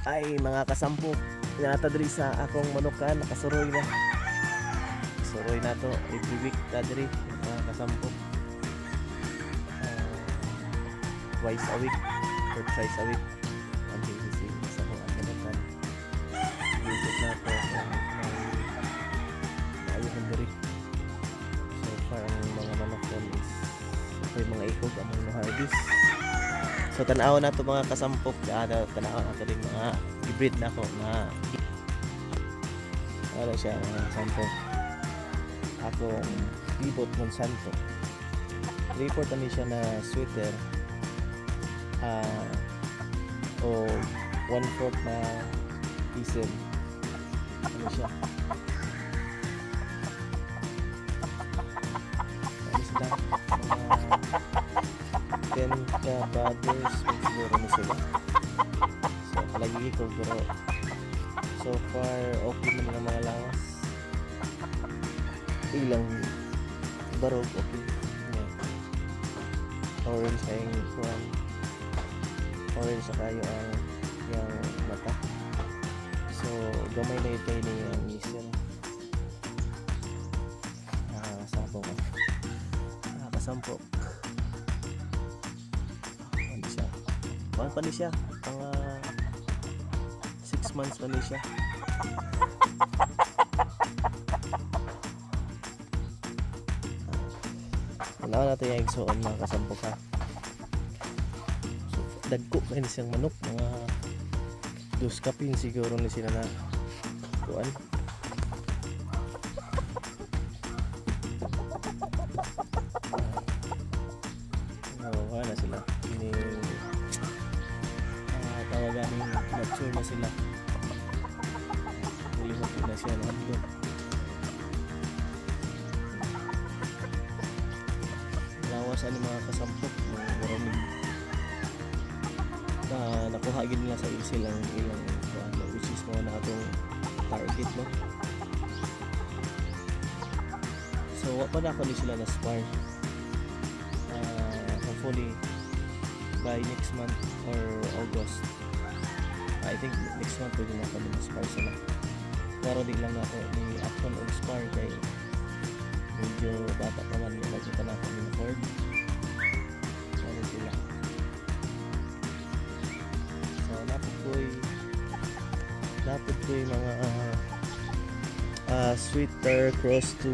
Ay mga kasampo, nata diri sa akong manukan, nakasuroy na. Suroy na to every week ta diri mga kasampo. Twice a week or thrice a week. Ang BCC sa akong manukan. Visit na to maayuhan diri. So far ang mga manukon is may mga ikog ang mga harvest. So tanaw na to mga kasampok, tanaw na to din mga hybrid na ko na ano siya mga kasampok. Akong Pivot Monsanto. Report na siya na sweater o 1/4 na diesel. Ano siya? Ano sila? 10 ka brothers siguro na sila. So palagi ko pero so far okay naman ang mga lawas. Ilang barog okay. Yeah. Orange kayong kuwan. Orange sa kayo ang yung mata. So gamay na ito yung missile. Nakakasampok. Nakakasampok. Ano pa ni siya? Mga 6 months pa ni siya. Unawa natin yung igsoon mga kasampok ha. So, dagko kayo ni siyang manok. Mga 2 kapin siguro ni sila na kuan. Wala na sila. Tawagan mature na sila. Nilihot na siya ng handog. Lawasan ng mga kasampok maraming nakuha gid nila sa ilang which is mga na atong target no. So wa pa na ako ni sila na spar. Hopefully by next month or August. I think next month pwede na kami na-spar sila. Pero di lang ako ni Afton og spar kay medyo bata pa man yung nakita na kami na Ford. Ano sila. So napod ko'y mga sweater cross to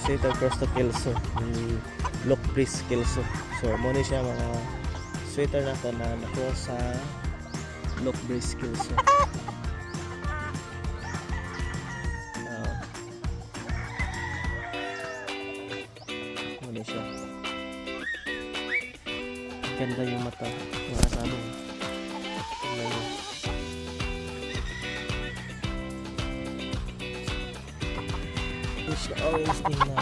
sweater cross to Kelso, Lock Breeze Kelso. So muna siya mga sweater na to na cross sa Lock Breeze Kelso. Muna siya. Ganda yung mata. Mga salo. Push the orange thing na.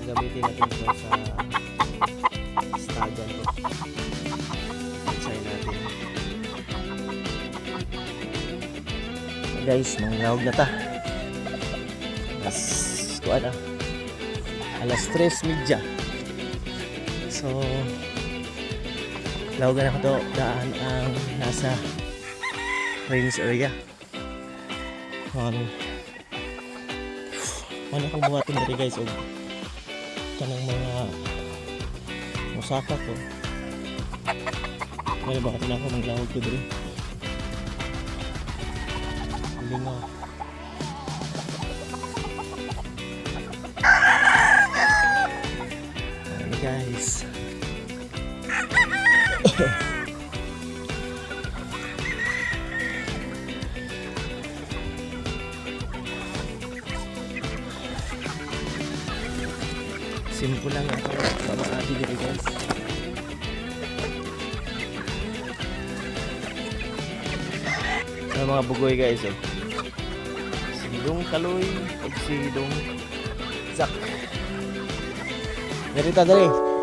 Gamitin natin ito sa stagan to. Try natin. Guys, manglawag na ta. Alas 3:30. So lawagan ako to daan ang nasa range area. Ano kang buhatin dito guys og kanang mga musaka ko. Wala ba katin ako maglawag ko dito. Lingaw. Guys. Simple lang ako pamaati dito guys. Mga bugoy guys. Sige Dong Kaloy ug si Dong Zak. Diri ta diri.